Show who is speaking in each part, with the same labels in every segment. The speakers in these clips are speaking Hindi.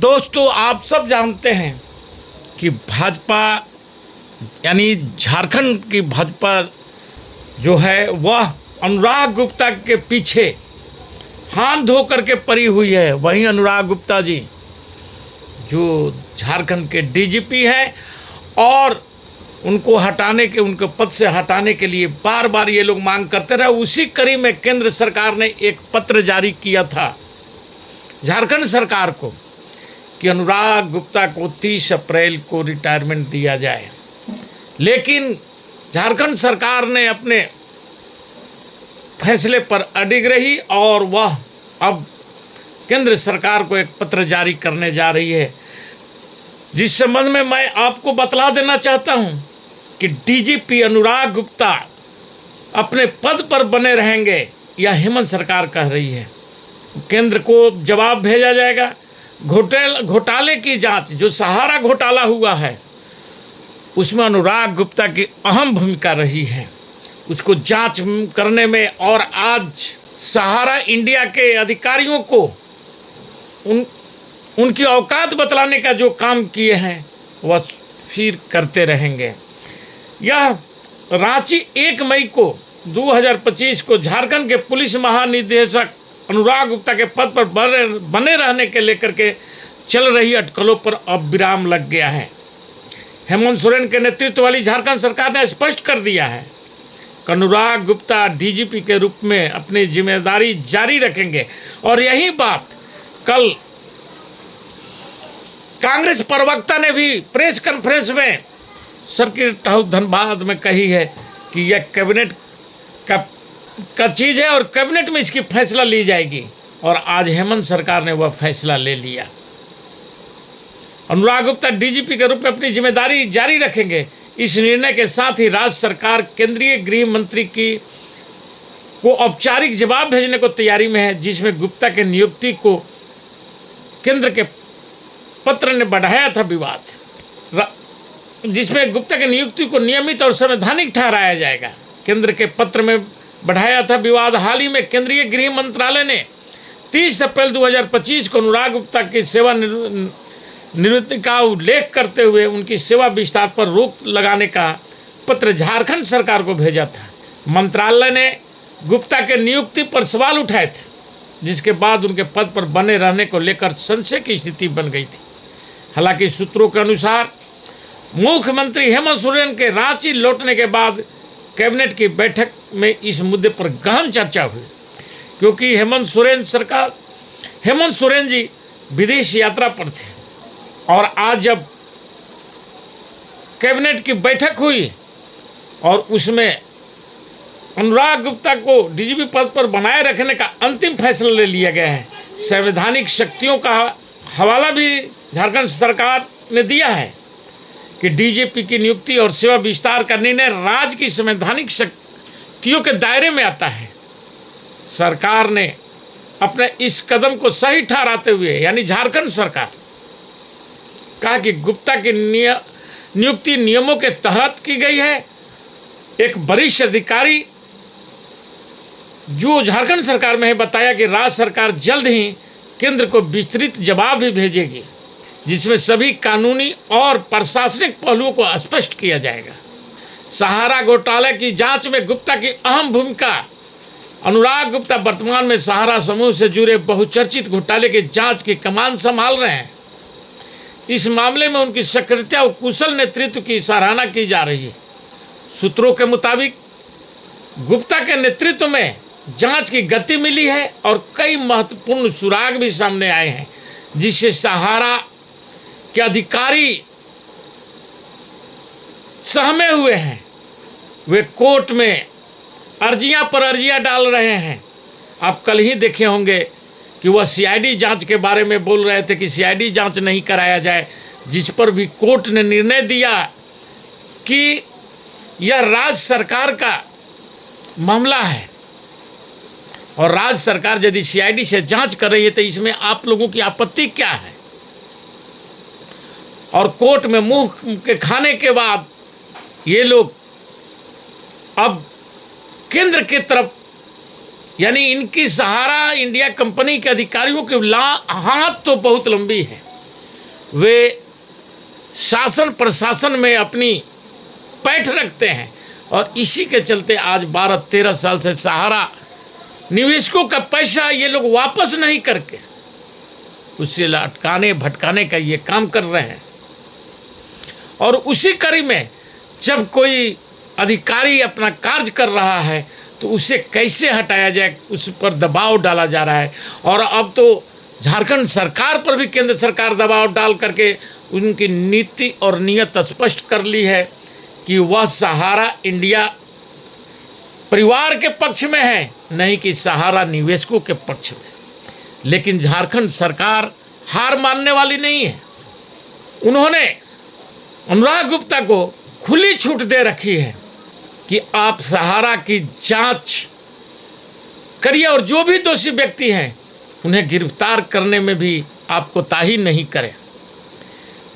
Speaker 1: दोस्तों, आप सब जानते हैं कि भाजपा यानी झारखंड की भाजपा जो है वह अनुराग गुप्ता के पीछे हाथ धो करके पड़ी हुई है। वहीं अनुराग गुप्ता जी जो झारखंड के डीजीपी हैं और उनको उनके पद से हटाने के लिए बार बार ये लोग मांग करते रहे। उसी कड़ी में केंद्र सरकार ने एक पत्र जारी किया था झारखंड सरकार को कि अनुराग गुप्ता को 30 अप्रैल को रिटायरमेंट दिया जाए, लेकिन झारखंड सरकार ने अपने फैसले पर अडिग रही और वह अब केंद्र सरकार को एक पत्र जारी करने जा रही है, जिस संबंध में मैं आपको बतला देना चाहता हूं कि डीजीपी अनुराग गुप्ता अपने पद पर बने रहेंगे, यह हेमंत सरकार कह रही है। केंद्र को जवाब भेजा जाएगा। घोटाले की जांच, जो सहारा घोटाला हुआ है उसमें अनुराग गुप्ता की अहम भूमिका रही है, उसको जांच करने में। और आज सहारा इंडिया के अधिकारियों को उनकी औकात बतलाने का जो काम किए हैं वह फिर करते रहेंगे। यह रांची 1 मई को 2025 को झारखंड के पुलिस महानिदेशक अनुराग गुप्ता के पद पर बने रहने के लेकर के चल रही अटकलों पर अब विराम लग गया है। हेमंत सोरेन के नेतृत्व वाली झारखंड सरकार ने स्पष्ट कर दिया है कि अनुराग गुप्ता डीजीपी के रूप में अपनी जिम्मेदारी जारी रखेंगे। और यही बात कल कांग्रेस प्रवक्ता ने भी प्रेस कॉन्फ्रेंस में सर्किट हाउस धनबाद में कही है कि यह कैबिनेट का चीज़ है और कैबिनेट में इसकी फैसला ली जाएगी। और आज हेमंत सरकार ने वह फैसला ले लिया। अनुराग गुप्ता डीजीपी के रूप में अपनी जिम्मेदारी जारी रखेंगे। इस निर्णय के साथ ही राज्य सरकार केंद्रीय गृह मंत्री को औपचारिक जवाब भेजने को तैयारी में है, जिसमें गुप्ता के नियुक्ति को केंद्र के पत्र ने बढ़ाया था विवाद, जिसमें गुप्ता की नियुक्ति को नियमित और संवैधानिक ठहराया जाएगा। केंद्र के पत्र में बढ़ाया था विवाद। हाल ही में केंद्रीय गृह मंत्रालय ने 30 अप्रैल 2025 को अनुराग गुप्ता की सेवा निवृत्ति का उल्लेख करते हुए उनकी सेवा विस्तार पर रोक लगाने का पत्र झारखंड सरकार को भेजा था। मंत्रालय ने गुप्ता के नियुक्ति पर सवाल उठाए थे, जिसके बाद उनके पद पर बने रहने को लेकर संशय की स्थिति बन गई थी। हालांकि सूत्रों के अनुसार मुख्यमंत्री हेमंत सोरेन के रांची लौटने के बाद कैबिनेट की बैठक में इस मुद्दे पर गहन चर्चा हुई, क्योंकि हेमंत सोरेन जी विदेश यात्रा पर थे। और आज जब कैबिनेट की बैठक हुई और उसमें अनुराग गुप्ता को डीजीपी पद पर बनाए रखने का अंतिम फैसला ले लिया गया है। संवैधानिक शक्तियों का हवाला भी झारखंड सरकार ने दिया है कि डीजीपी की नियुक्ति और सेवा विस्तार का निर्णय राज्य की संवैधानिक शक्तियों के दायरे में आता है। सरकार ने अपने इस कदम को सही ठहराते हुए, यानी झारखंड सरकार, कहा कि गुप्ता की नियुक्ति नियमों के तहत की गई है। एक वरिष्ठ अधिकारी जो झारखंड सरकार में है बताया कि राज्य सरकार जल्द ही केंद्र को विस्तृत जवाब भी भेजेगी, जिसमें सभी कानूनी और प्रशासनिक पहलुओं को स्पष्ट किया जाएगा। सहारा घोटाले की जांच में गुप्ता की अहम भूमिका। अनुराग गुप्ता वर्तमान में सहारा समूह से जुड़े बहुचर्चित घोटाले की जांच की कमान संभाल रहे हैं। इस मामले में उनकी सक्रियता और कुशल नेतृत्व की सराहना की जा रही है। सूत्रों के मुताबिक गुप्ता के नेतृत्व में जांच की गति मिली है और कई महत्वपूर्ण सुराग भी सामने आए हैं, जिससे सहारा के अधिकारी सहमे हुए हैं। वे कोर्ट में अर्जियां पर अर्जियां डाल रहे हैं। आप कल ही देखे होंगे कि वह सीआईडी जांच के बारे में बोल रहे थे कि सीआईडी जांच नहीं कराया जाए, जिस पर भी कोर्ट ने निर्णय दिया कि यह राज्य सरकार का मामला है और राज्य सरकार यदि सीआईडी से जांच कर रही है तो इसमें आप लोगों की आपत्ति क्या है। और कोर्ट में मुंह के खाने के बाद ये लोग अब केंद्र की तरफ, यानी इनकी सहारा इंडिया कंपनी के अधिकारियों की हाथ तो बहुत लंबी है, वे शासन प्रशासन में अपनी पैठ रखते हैं और इसी के चलते आज 12-13 साल से सहारा निवेशकों का पैसा ये लोग वापस नहीं करके उससे लटकाने भटकाने का ये काम कर रहे हैं। और उसी कड़ी में जब कोई अधिकारी अपना कार्य कर रहा है तो उसे कैसे हटाया जाए उस पर दबाव डाला जा रहा है। और अब तो झारखंड सरकार पर भी केंद्र सरकार दबाव डाल करके उनकी नीति और नीयत स्पष्ट कर ली है कि वह सहारा इंडिया परिवार के पक्ष में है, नहीं कि सहारा निवेशकों के पक्ष में। लेकिन झारखंड सरकार हार मानने वाली नहीं है। उन्होंने अनुराग गुप्ता को खुली छूट दे रखी है कि आप सहारा की जांच करिए और जो भी दोषी व्यक्ति हैं उन्हें गिरफ्तार करने में भी आप कोताही नहीं करें।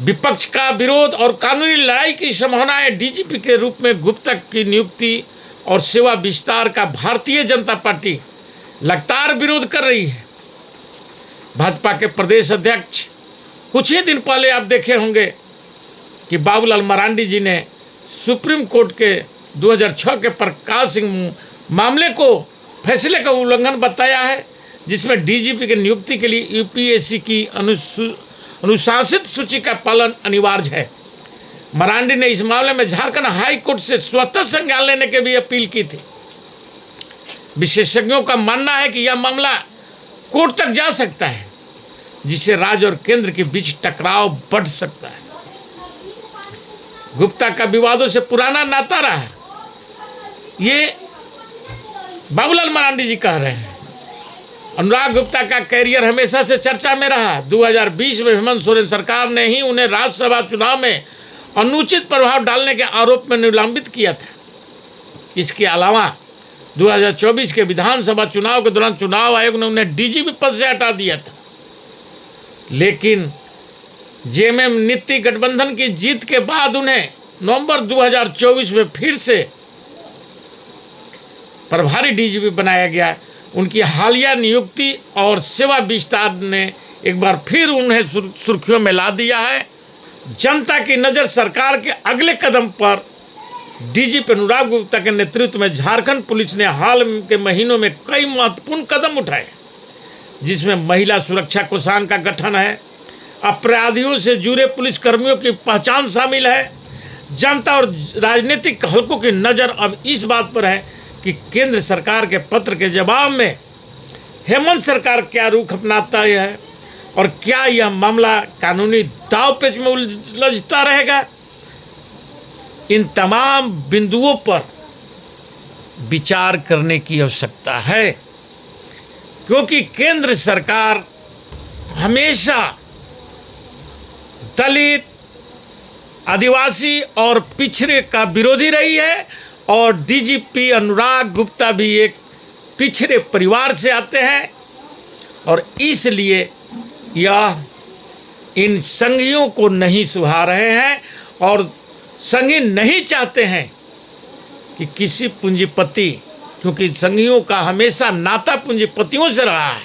Speaker 1: विपक्ष का विरोध और कानूनी लड़ाई की संभावनाएं डीजीपी के रूप में गुप्ता की नियुक्ति और सेवा विस्तार का भारतीय जनता पार्टी लगातार विरोध कर रही है। भाजपा के प्रदेश अध्यक्ष कुछ ही दिन पहले आप देखे होंगे कि बाबूलाल मरांडी जी ने सुप्रीम कोर्ट के 2006 के प्रकाश सिंह मामले को फैसले का उल्लंघन बताया है, जिसमें डीजीपी की नियुक्ति के लिए यूपीएससी की अनुशासित सूची का पालन अनिवार्य है। मरांडी ने इस मामले में झारखंड हाई कोर्ट से स्वतः संज्ञान लेने की भी अपील की थी। विशेषज्ञों का मानना है कि यह मामला कोर्ट तक जा सकता है, जिससे राज्य और केंद्र के बीच टकराव बढ़ सकता है। गुप्ता का विवादों से पुराना नाता रहा, ये बाबूलाल मरांडी जी कह रहे हैं। अनुराग गुप्ता का कैरियर हमेशा से चर्चा में रहा। 2020 में हेमंत सोरेन सरकार ने ही उन्हें राज्यसभा चुनाव में अनुचित प्रभाव डालने के आरोप में निलंबित किया था। इसके अलावा 2024 के विधानसभा चुनाव के दौरान चुनाव आयोग ने उन्हें डीजीपी पद से हटा दिया था। लेकिन जेएमएम नीति गठबंधन की जीत के बाद उन्हें नवंबर 2024 में फिर से प्रभारी डीजीपी बनाया गया। उनकी हालिया नियुक्ति और सेवा विस्तार ने एक बार फिर उन्हें सुर्खियों में ला दिया है। जनता की नज़र सरकार के अगले कदम पर डीजीपी अनुराग गुप्ता के नेतृत्व में झारखंड पुलिस ने हाल के महीनों में कई महत्वपूर्ण कदम उठाए, जिसमें महिला सुरक्षा कोषांग का गठन है, अपराधियों से जुड़े पुलिस कर्मियों की पहचान शामिल है। जनता और राजनीतिक हलकों की नज़र अब इस बात पर है कि केंद्र सरकार के पत्र के जवाब में हेमंत सरकार क्या रुख अपनाता है और क्या यह मामला कानूनी दांवपेच में उलझता रहेगा। इन तमाम बिंदुओं पर विचार करने की आवश्यकता है, क्योंकि केंद्र सरकार हमेशा दलित, आदिवासी और पिछड़े का विरोधी रही है। और डीजीपी अनुराग गुप्ता भी एक पिछड़े परिवार से आते हैं और इसलिए यह इन संघियों को नहीं सुहा रहे हैं और संघी नहीं चाहते हैं कि किसी पूंजीपति, क्योंकि संघियों का हमेशा नाता पूंजीपतियों से रहा है।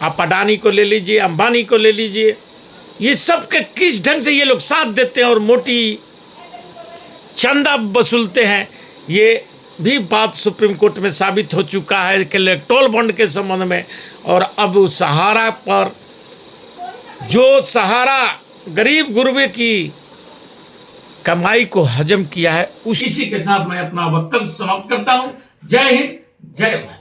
Speaker 1: आप अडानी को ले लीजिए, अंबानी को ले लीजिए, ये सब के किस ढंग से ये लोग साथ देते हैं और मोटी चंदा वसूलते हैं, ये भी बात सुप्रीम कोर्ट में साबित हो चुका है कि इलेक्टोरल बॉन्ड के संबंध में। और अब सहारा पर जो सहारा गरीब गुरबे की कमाई को हजम किया है, उसी के साथ मैं अपना वक्तव्य समाप्त करता हूं। जय हिंद, जय भारत।